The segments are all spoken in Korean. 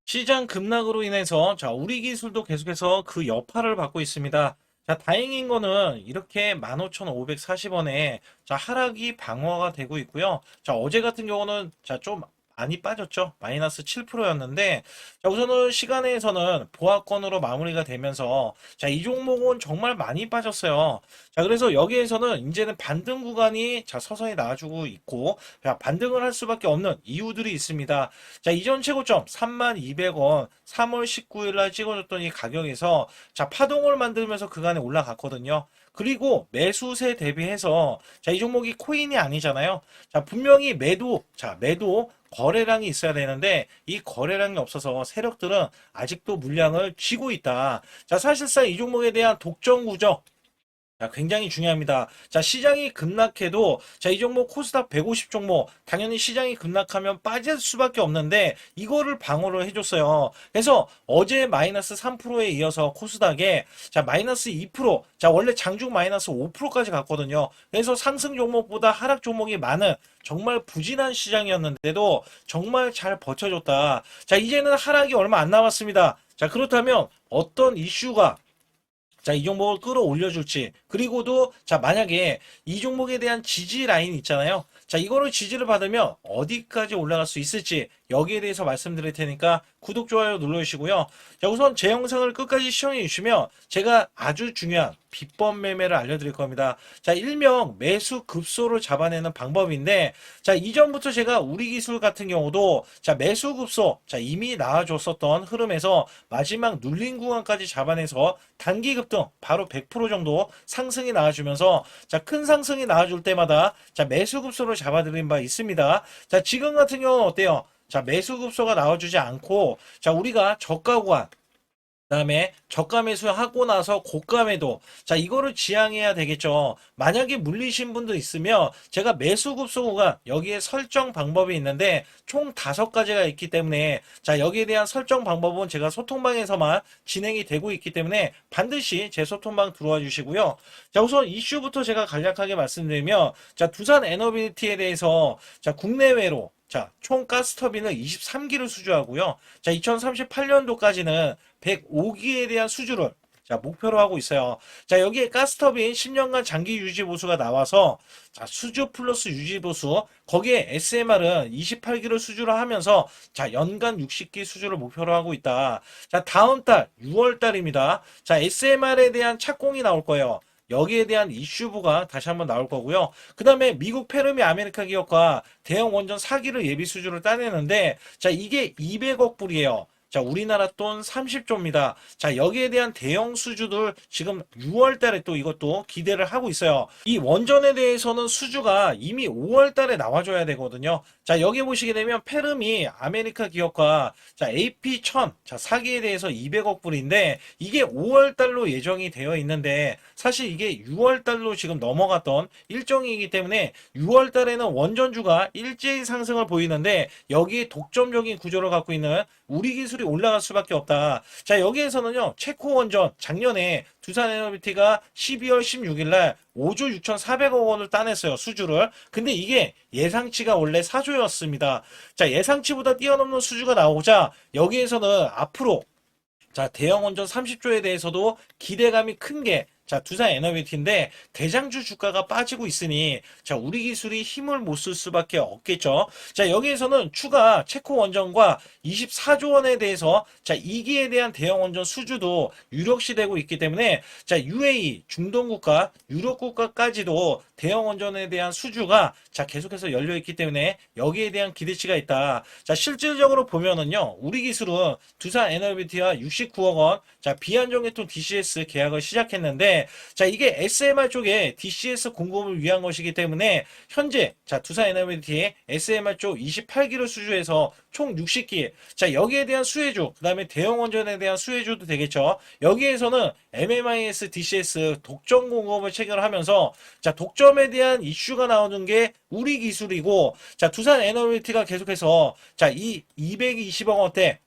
시장 급락으로 인해서 우리 기술도 계속해서 그 여파를 받고 있습니다. 다행인 거는 이렇게 15,540원에 하락이 방어가 되고 있고요. 어제 같은 경우는 좀 많이 빠졌죠. 마이너스 7%였는데 우선은 시간에서는 보합권으로 마무리가 되면서 이 종목은 정말 많이 빠졌어요. 그래서 여기에서는 이제는 반등 구간이 서서히 나와주고 있고 반등을 할 수밖에 없는 이유들이 있습니다. 이전 최고점 32,200원 3월 19일 날 찍어줬던 이 가격에서 파동을 만들면서 그간에 올라갔거든요. 그리고 매수세 대비해서 이 종목이 코인이 아니잖아요. 분명히 매도 거래량이 있어야 되는데 이 거래량이 없어서 세력들은 아직도 물량을 쥐고 있다. 사실상 이 종목에 대한 독점 구조 굉장히 중요합니다. 시장이 급락해도 이 종목 코스닥 150 종목 당연히 시장이 급락하면 빠질 수밖에 없는데 이거를 방어를 해줬어요. 그래서 어제 마이너스 3%에 이어서 코스닥에 마이너스 2%, 원래 장중 마이너스 5%까지 갔거든요. 그래서 상승 종목보다 하락 종목이 많은 정말 부진한 시장이었는데도 정말 잘 버텨줬다. 이제는 하락이 얼마 안 남았습니다. 그렇다면 어떤 이슈가 이 종목을 끌어올려줄지, 그리고도, 만약에 이 종목에 대한 지지 라인 있잖아요. 이거를 지지를 받으면 어디까지 올라갈 수 있을지, 여기에 대해서 말씀드릴 테니까 구독, 좋아요 눌러주시고요. 우선 제 영상을 끝까지 시청해 주시면 제가 아주 중요한 비법 매매를 알려드릴 겁니다. 일명 매수 급소를 잡아내는 방법인데, 이전부터 제가 우리 기술 같은 경우도, 매수 급소, 이미 나와줬었던 흐름에서 마지막 눌린 구간까지 잡아내서 단기 급등, 바로 100% 정도 상승이 나와주면서, 큰 상승이 나와줄 때마다, 매수 급소를 잡아드린 바 있습니다. 지금 같은 경우는 어때요? 매수 급소가 나와주지 않고, 우리가 저가 구간, 그다음에 저가 매수하고 나서 고가 매도. 이거를 지향해야 되겠죠. 만약에 물리신 분도 있으면 제가 매수 급소 구간 여기에 설정 방법이 있는데 총 5가지가 있기 때문에 여기에 대한 설정 방법은 제가 소통방에서만 진행이 되고 있기 때문에 반드시 제 소통방 들어와 주시고요. 우선 이슈부터 제가 간략하게 말씀드리면 두산 에너빌리티에 대해서 국내외로 총 가스터빈을 23기를 수주하고요. 2038년도까지는 105기에 대한 수주를 목표로 하고 있어요. 여기에 가스터빈 10년간 장기 유지 보수가 나와서 수주 플러스 유지 보수, 거기에 SMR은 28기를 수주를 하면서 연간 60기 수주를 목표로 하고 있다. 다음 달 6월 달입니다. SMR에 대한 착공이 나올 거예요. 여기에 대한 이슈부가 다시 한번 나올 거고요. 그 다음에 미국 페르미 아메리카 기업과 대형 원전 4기를 예비 수주를 따내는데 이게 200억 불이에요. 우리나라 돈 30조입니다. 여기에 대한 대형 수주들 지금 6월 달에 또 이것도 기대를 하고 있어요. 이 원전에 대해서는 수주가 이미 5월 달에 나와줘야 되거든요. 여기 보시게 되면 페르미 아메리카 기업과 AP1000 4기에 대해서 200억 불인데 이게 5월 달로 예정이 되어 있는데 사실 이게 6월 달로 지금 넘어갔던 일정이기 때문에 6월 달에는 원전주가 일제히 상승을 보이는데 여기에 독점적인 구조를 갖고 있는 우리 기술이 올라갈 수밖에 없다. 여기에서는요, 체코 원전 작년에 두산에너비티가 12월 16일 날 5조 6,400억 원을 따냈어요, 수주를. 근데 이게 예상치가 원래 4조였습니다. 예상치보다 뛰어넘는 수주가 나오자 여기에서는 앞으로 대형 원전 30조에 대해서도 기대감이 큰 게 두산 에너비티인데 대장주 주가가 빠지고 있으니 우리 기술이 힘을 못 쓸 수밖에 없겠죠. 여기에서는 추가 체코 원전과 24조 원에 대해서 2기에 대한 대형 원전 수주도 유력시되고 있기 때문에 UAE 중동 국가, 유럽 국가까지도 대형 원전에 대한 수주가 계속해서 열려 있기 때문에 여기에 대한 기대치가 있다. 실질적으로 보면은요, 우리 기술은 두산 에너비티와 69억 원, 비안정유통 DCS 계약을 시작했는데, 이게 SMR 쪽에 DCS 공급을 위한 것이기 때문에, 현재, 두산 에너비티의 SMR 쪽 28기를 수주해서 총 60기, 여기에 대한 수혜주, 그 다음에 대형 원전에 대한 수혜주도 되겠죠. 여기에서는 MMIS DCS 독점 공급을 체결하면서, 독점에 대한 이슈가 나오는 게 우리 기술이고, 두산 에너비티가 계속해서, 이 220억 원대,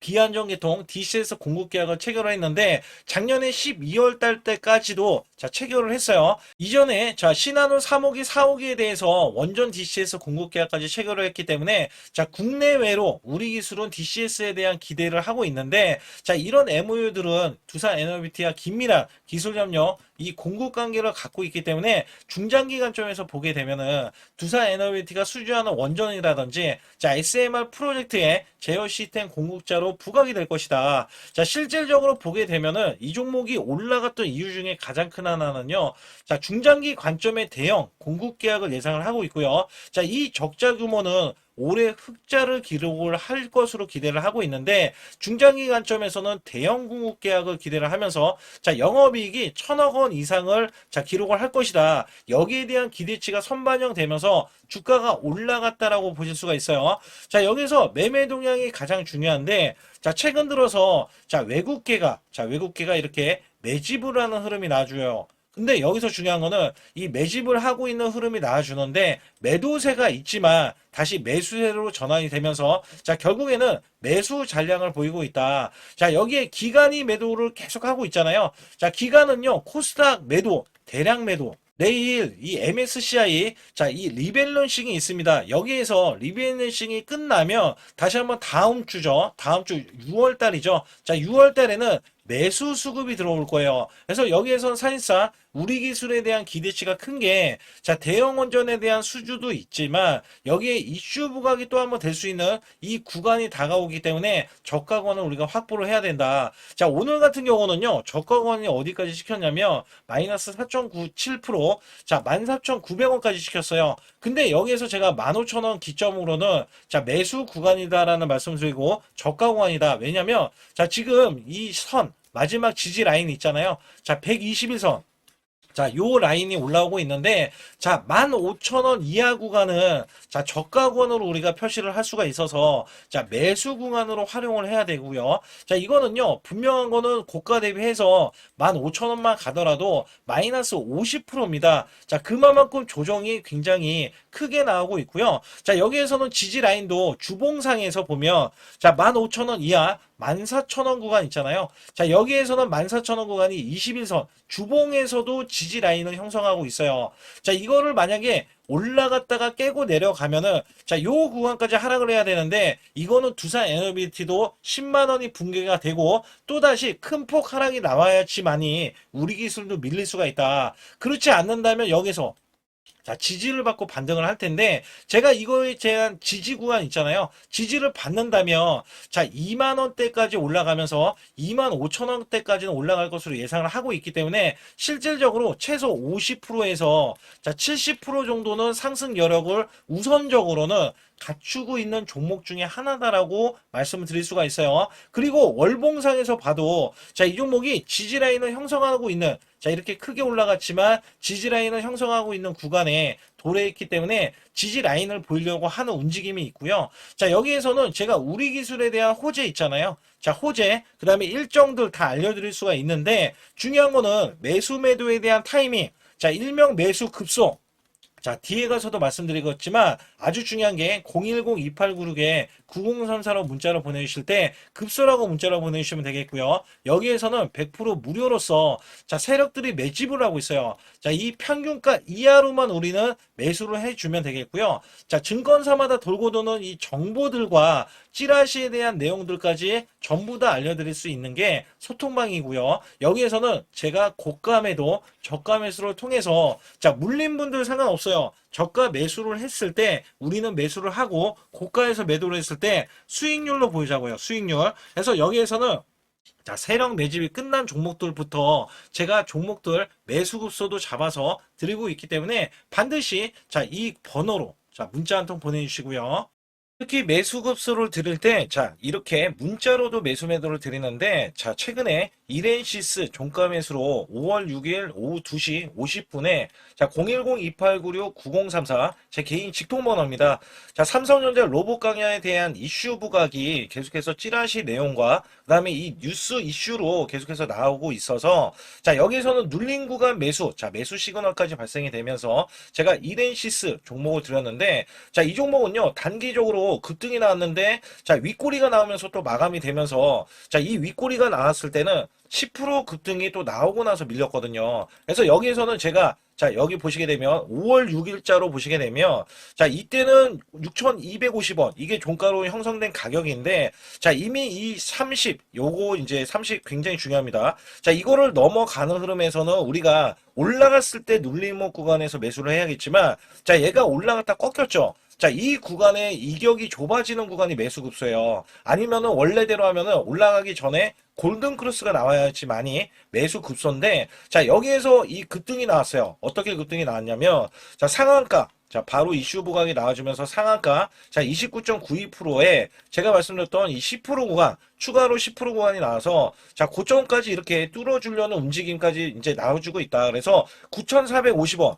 비안정계통 DCS 공급 계약을 체결을 했는데 작년에 12월 달 때까지도 체결을 했어요. 이전에 신한우 3호기, 4호기에 대해서 원전 DCS 공급 계약까지 체결을 했기 때문에 국내외로 우리 기술은 DCS에 대한 기대를 하고 있는데 이런 MOU들은 두산 에너비티와 긴밀한 기술 협력 이 공급 관계를 갖고 있기 때문에 중장기 관점에서 보게 되면은 두산 에너비티가 수주하는 원전이라든지 SMR 프로젝트의 제어 시스템 공급자로 부각이 될 것이다. 실질적으로 보게 되면은 이 종목이 올라갔던 이유 중에 가장 큰 하나는요. 중장기 관점의 대형 공급 계약을 예상을 하고 있고요. 이 적자 규모는 올해 흑자를 기록을 할 것으로 기대를 하고 있는데 중장기 관점에서는 대형 공급 계약을 기대를 하면서 영업이익이 1,000억 원 이상을 기록을 할 것이다. 여기에 대한 기대치가 선반영되면서 주가가 올라갔다라고 보실 수가 있어요. 여기서 매매 동향이 가장 중요한데 최근 들어서 외국계가 이렇게 매집을 하는 흐름이 나와줘요. 근데 여기서 중요한 거는 이 매집을 하고 있는 흐름이 나와주는데 매도세가 있지만 다시 매수세로 전환이 되면서 결국에는 매수 잔량을 보이고 있다. 여기에 기관이 매도를 계속하고 있잖아요. 기관은요 코스닥 매도, 대량 매도. 내일 이 MSCI 이 리밸런싱이 있습니다. 여기에서 리밸런싱이 끝나면 다시 한번 다음 주죠. 다음 주 6월 달이죠. 6월 달에는 매수 수급이 들어올 거예요. 그래서 여기에선 사실상 우리 기술에 대한 기대치가 큰 게 대형 원전에 대한 수주도 있지만 여기에 이슈 부각이 또 한번 될 수 있는 이 구간이 다가오기 때문에 저가권을 우리가 확보를 해야 된다. 오늘 같은 경우는요. 저가권이 어디까지 시켰냐면 마이너스 4.97%, 14,900원까지 시켰어요. 근데 여기에서 제가 15,000원 기점으로는 매수 구간이다라는 말씀드리고 저가 구간이다. 왜냐면 지금 이 선 마지막 지지 라인 있잖아요. 121선. 요 라인이 올라오고 있는데, 15,000원 이하 구간은, 저가 구간으로 우리가 표시를 할 수가 있어서, 매수 구간으로 활용을 해야 되고요. 이거는요, 분명한 거는 고가 대비해서 15,000원만 가더라도 마이너스 50%입니다. 그만큼 조정이 굉장히 크게 나오고 있고요. 여기에서는 지지 라인도 주봉상에서 보면, 15,000원 이하, 14,000원 구간 있잖아요. 여기에서는 14,000원 구간이 21선, 주봉에서도 지지 라인을 형성하고 있어요. 이거를 만약에 올라갔다가 깨고 내려가면은 요 구간까지 하락을 해야 되는데 이거는 두산 에너비티도 10만 원이 붕괴가 되고 또다시 큰 폭 하락이 나와야지만이 우리 기술도 밀릴 수가 있다. 그렇지 않는다면 여기서 지지를 받고 반등을 할 텐데 제가 이거에 대한 지지 구간 있잖아요. 지지를 받는다면 2만 원대까지 올라가면서 2만 5천 원대까지는 올라갈 것으로 예상을 하고 있기 때문에 실질적으로 최소 50%에서 70% 정도는 상승 여력을 우선적으로는 갖추고 있는 종목 중에 하나다라고 말씀을 드릴 수가 있어요. 그리고 월봉상에서 봐도 이 종목이 지지라인을 형성하고 있는 이렇게 크게 올라갔지만 지지라인을 형성하고 있는 구간에 도래했기 때문에 지지라인을 보이려고 하는 움직임이 있고요. 여기에서는 제가 우리 기술에 대한 호재 있잖아요. 호재, 그 다음에 일정들 다 알려드릴 수가 있는데 중요한 거는 매수 매도에 대한 타이밍. 일명 매수 급소. 뒤에 가서도 말씀드리겠지만 아주 중요한 게 010-2896에 9034로 문자로 보내주실 때 급소라고 문자로 보내주시면 되겠고요. 여기에서는 100% 무료로서 세력들이 매집을 하고 있어요. 이 평균가 이하로만 우리는 매수를 해주면 되겠고요. 증권사마다 돌고 도는 이 정보들과 찌라시에 대한 내용들까지 전부 다 알려드릴 수 있는 게 소통방이고요. 여기에서는 제가 고가 매도, 저가 매수를 통해서 물린 분들 상관없어요. 저가 매수를 했을 때 우리는 매수를 하고 고가에서 매도를 했을 때 수익률로 보이자고요. 수익률. 그래서 여기에서는 세력 매집이 끝난 종목들부터 제가 종목들 매수급소도 잡아서 드리고 있기 때문에 반드시 이 번호로 문자 한 통 보내주시고요. 특히 매수급소를 드릴 때 이렇게 문자로도 매수 매도를 드리는데 최근에 이렌시스 종가 매수로 5월 6일 오후 2시 50분에 010-2896-9034 제 개인 직통번호입니다. 삼성전자 로봇 강야에 대한 이슈 부각이 계속해서 찌라시 내용과 그 다음에 이 뉴스 이슈로 계속해서 나오고 있어서 여기서는 눌린 구간 매수, 매수 시그널까지 발생이 되면서 제가 이렌시스 종목을 드렸는데 이 종목은요 단기적으로 10% 급등이 나왔는데 자, 윗꼬리가 나오면서 또 마감이 되면서 자, 이 윗꼬리가 나왔을 때는 10% 급등이 또 나오고 나서 밀렸거든요. 그래서 여기에서는 제가 자, 여기 보시게 되면 5월 6일자로 보시게 되면 자, 이때는 6,250원 이게 종가로 형성된 가격인데 자, 이미 이 30 요거 이제 30 굉장히 중요합니다. 자, 이거를 넘어가는 흐름에서는 우리가 올라갔을 때 눌림목 구간에서 매수를 해야겠지만 자, 얘가 올라갔다 꺾였죠. 자, 이 구간에 이격이 좁아지는 구간이 매수 급소예요. 아니면은 원래대로 하면은 올라가기 전에 골든 크로스가 나와야지만이 매수 급소인데 자, 여기에서 이 급등이 나왔어요. 어떻게 급등이 나왔냐면 자, 상한가 자, 바로 이슈 부각이 나와주면서 상한가 자, 29.92%에 제가 말씀드렸던 이 10% 구간 추가로 10% 구간이 나와서 자, 고점까지 이렇게 뚫어주려는 움직임까지 이제 나와주고 있다. 그래서 9,450원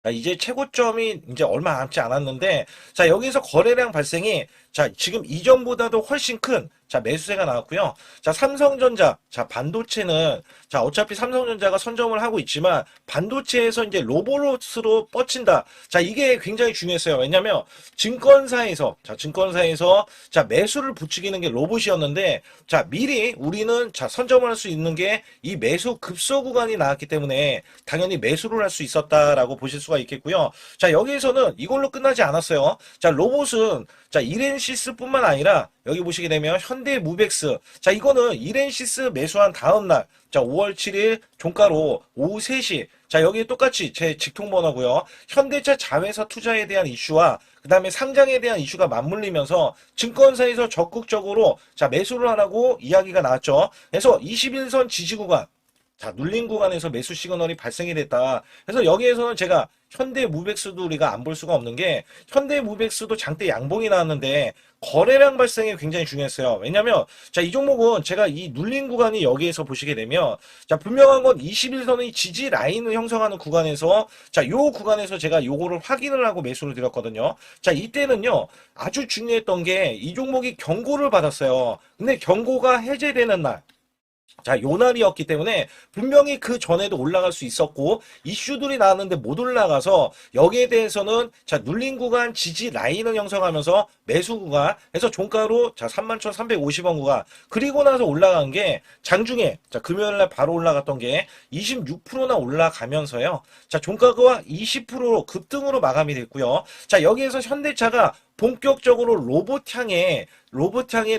자, 이제 최고점이 이제 얼마 남지 않았는데, 자, 여기서 거래량 발생이, 자, 지금 이전보다도 훨씬 큰, 자, 매수세가 나왔고요. 자, 삼성전자, 자, 반도체는, 자, 어차피 삼성전자가 선점을 하고 있지만, 반도체에서 이제 로봇으로 뻗친다. 자, 이게 굉장히 중요했어요. 왜냐면, 증권사에서, 자, 증권사에서, 자, 매수를 부추기는 게 로봇이었는데, 자, 미리 우리는, 자, 선점을 할 수 있는 게, 이 매수 급소 구간이 나왔기 때문에, 당연히 매수를 할 수 있었다라고 보실 수가 있겠고요. 자, 여기에서는 이걸로 끝나지 않았어요. 자, 로봇은, 자, 이렌시스뿐만 아니라, 여기 보시게 되면 현대무벡스 자 이거는 이렌시스 매수한 다음날 자 5월 7일 종가로 오후 3시 자 여기 똑같이 제 직통번호고요. 현대차 자회사 투자에 대한 이슈와 그 다음에 상장에 대한 이슈가 맞물리면서 증권사에서 적극적으로 자 매수를 하라고 이야기가 나왔죠. 그래서 21선 지지구간 자, 눌린 구간에서 매수 시그널이 발생이 됐다. 그래서 여기에서는 제가 현대무벡스도 우리가 안 볼 수가 없는 게 현대무벡스도 장대 양봉이 나왔는데 거래량 발생이 굉장히 중요했어요. 왜냐면 자, 이 종목은 제가 이 눌린 구간이 여기에서 보시게 되면 자, 분명한 건 21선의 지지 라인을 형성하는 구간에서 자, 요 구간에서 제가 요거를 확인을 하고 매수를 드렸거든요. 자, 이때는요. 아주 중요했던 게 이 종목이 경고를 받았어요. 근데 경고가 해제되는 날 자, 요 날이었기 때문에 분명히 그 전에도 올라갈 수 있었고 이슈들이 나왔는데 못 올라가서 여기에 대해서는 자, 눌린 구간 지지 라인을 형성하면서 매수 구간 해서 종가로 자, 31,350원 구간 그리고 나서 올라간 게 장중에 자, 금요일 날 바로 올라갔던 게 26%나 올라가면서요. 자, 종가가 20%로 급등으로 마감이 됐고요. 자, 여기에서 현대차가 본격적으로 로봇향에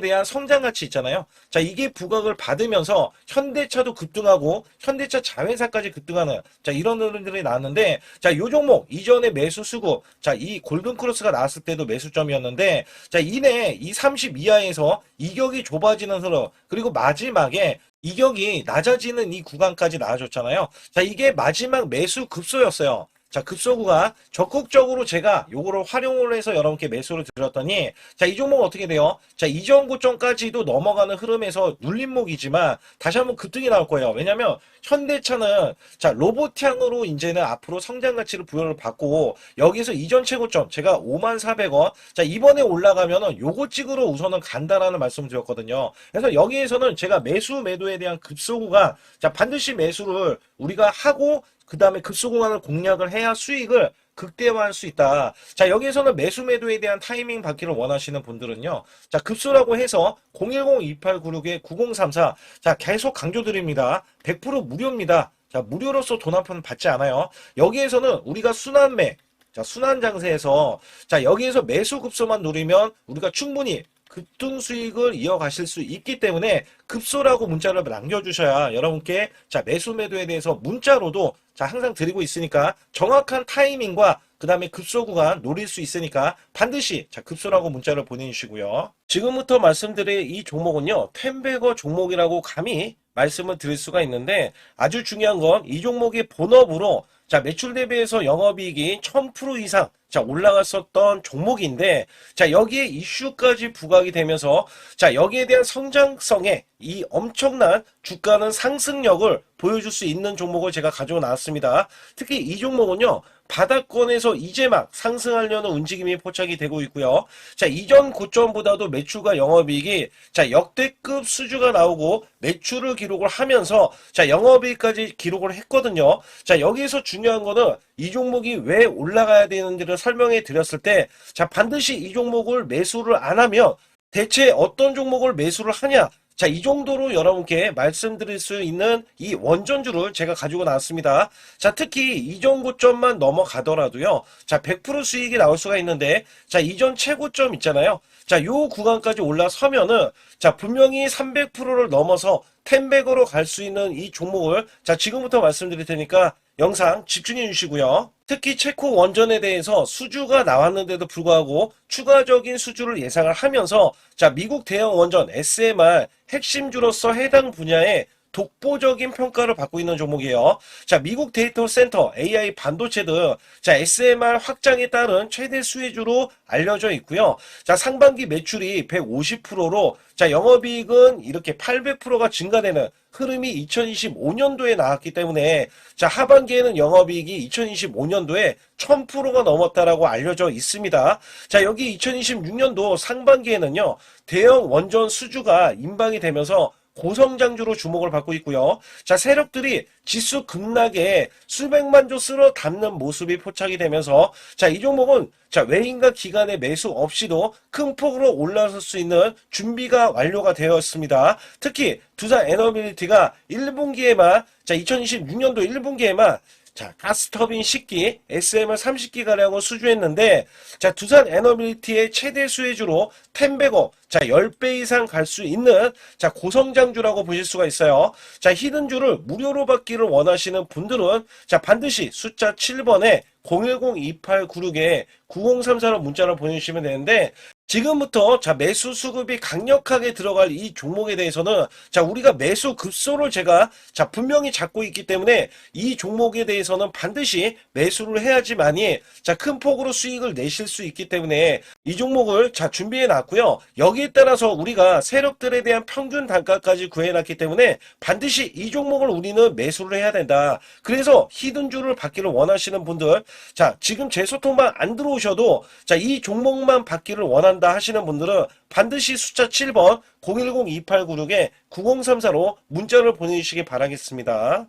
대한 성장 가치 있잖아요. 자, 이게 부각을 받으면서 현대차도 급등하고 현대차 자회사까지 급등하는 자, 이런 흐름들이 나왔는데 자, 요 종목 이전에 매수 수급 자, 이 골든 크로스가 나왔을 때도 매수점이었는데 자, 이내 이 30 이하에서 이격이 좁아지는 흐름 그리고 마지막에 이격이 낮아지는 이 구간까지 나와줬잖아요. 자, 이게 마지막 매수 급소였어요. 자, 급소구가 적극적으로 제가 요거를 활용을 해서 여러분께 매수를 드렸더니 자, 이 종목 어떻게 돼요? 자, 이전 고점까지도 넘어가는 흐름에서 눌림목이지만 다시 한번 급등이 나올 거예요. 왜냐면 현대차는 자, 로봇향으로 이제는 앞으로 성장 가치를 부여를 받고 여기서 이전 최고점 제가 54,000원 자, 이번에 올라가면은 요거 찍으러 우선은 간다라는 말씀을 드렸거든요. 그래서 여기에서는 제가 매수 매도에 대한 급소구가 자, 반드시 매수를 우리가 하고 그 다음에 급소 구간을 공략을 해야 수익을 극대화할 수 있다. 자, 여기에서는 매수 매도에 대한 타이밍 받기를 원하시는 분들은요. 자, 급소라고 해서 010-2896-9034 자, 계속 강조드립니다. 100% 무료입니다. 자, 무료로서 돈 한 푼 받지 않아요. 여기에서는 우리가 순환매 자, 순환 장세에서 자, 여기에서 매수 급소만 노리면 우리가 충분히 급등 수익을 이어가실 수 있기 때문에 급소라고 문자를 남겨주셔야 여러분께 자, 매수 매도에 대해서 문자로도 자, 항상 드리고 있으니까 정확한 타이밍과 그 다음에 급소 구간 노릴 수 있으니까 반드시 자, 급소라고 문자를 보내주시고요. 지금부터 말씀드릴 이 종목은요. 텐베거 종목이라고 감히 말씀을 드릴 수가 있는데 아주 중요한 건 이 종목의 본업으로 자, 매출 대비해서 영업이익이 1000% 이상 자, 올라갔었던 종목인데 자, 여기에 이슈까지 부각이 되면서 자, 여기에 대한 성장성에 이 엄청난 주가는 상승력을 보여줄 수 있는 종목을 제가 가지고 나왔습니다. 특히 이 종목은요. 바닥권에서 이제 막 상승하려는 움직임이 포착이 되고 있고요. 자, 이전 고점보다도 매출과 영업이익이 자, 역대급 수주가 나오고 매출을 기록을 하면서 자, 영업이익까지 기록을 했거든요. 자, 여기에서 중요한 거는 이 종목이 왜 올라가야 되는지를 설명해 드렸을 때 자, 반드시 이 종목을 매수를 안 하면 대체 어떤 종목을 매수를 하냐? 자, 이 정도로 여러분께 말씀드릴 수 있는 이 원전주를 제가 가지고 나왔습니다. 자, 특히 이전 고점만 넘어가더라도요. 자, 100% 수익이 나올 수가 있는데, 자, 이전 최고점 있잖아요. 자, 요 구간까지 올라서면은, 자, 분명히 300%를 넘어서 10백으로 갈 수 있는 이 종목을, 자, 지금부터 말씀드릴 테니까 영상 집중해 주시고요. 특히 체코 원전에 대해서 수주가 나왔는데도 불구하고 추가적인 수주를 예상을 하면서 자, 미국 대형 원전 SMR 핵심주로서 해당 분야에 독보적인 평가를 받고 있는 종목이에요. 자, 미국 데이터 센터, AI 반도체 등 자, SMR 확장에 따른 최대 수혜주로 알려져 있고요. 자, 상반기 매출이 150%로 자, 영업이익은 이렇게 800%가 증가되는 흐름이 2025년도에 나왔기 때문에 자, 하반기에는 영업이익이 2025년도에 1000%가 넘었다라고 알려져 있습니다. 자, 여기 2026년도 상반기에는요. 대형 원전 수주가 임박이 되면서 고성장주로 주목을 받고 있고요. 자, 세력들이 지수 급락에 수백만 조 쓸어 담는 모습이 포착이 되면서 자, 이 종목은 자, 외인과 기관의 매수 없이도 큰 폭으로 올라설 수 있는 준비가 완료가 되었습니다. 특히 두산 에너빌리티가 1분기에만 자, 2026년도 1분기에만 자, 가스터빈 10기, SMR 30기가량을 수주했는데, 자, 두산 에너빌리티의 최대 수혜주로 10백억, 자, 10배 이상 갈 수 있는, 자, 고성장주라고 보실 수가 있어요. 자, 히든주를 무료로 받기를 원하시는 분들은, 자, 반드시 숫자 7번에 010-2896-9034로 문자를 보내주시면 되는데, 지금부터 자, 매수 수급이 강력하게 들어갈 이 종목에 대해서는 자, 우리가 매수 급소를 제가 자, 분명히 잡고 있기 때문에 이 종목에 대해서는 반드시 매수를 해야지만이 자, 큰 폭으로 수익을 내실 수 있기 때문에 이 종목을 자, 준비해 놨고요. 여기에 따라서 우리가 세력들에 대한 평균 단가까지 구해 놨기 때문에 반드시 이 종목을 우리는 매수를 해야 된다. 그래서 히든주를 받기를 원하시는 분들 자, 지금 제 소통만 안 들어오셔도 자, 이 종목만 받기를 원한다 하시는 분들은 반드시 숫자 7번 010-2896-9034로 문자를 보내주시기 바라겠습니다.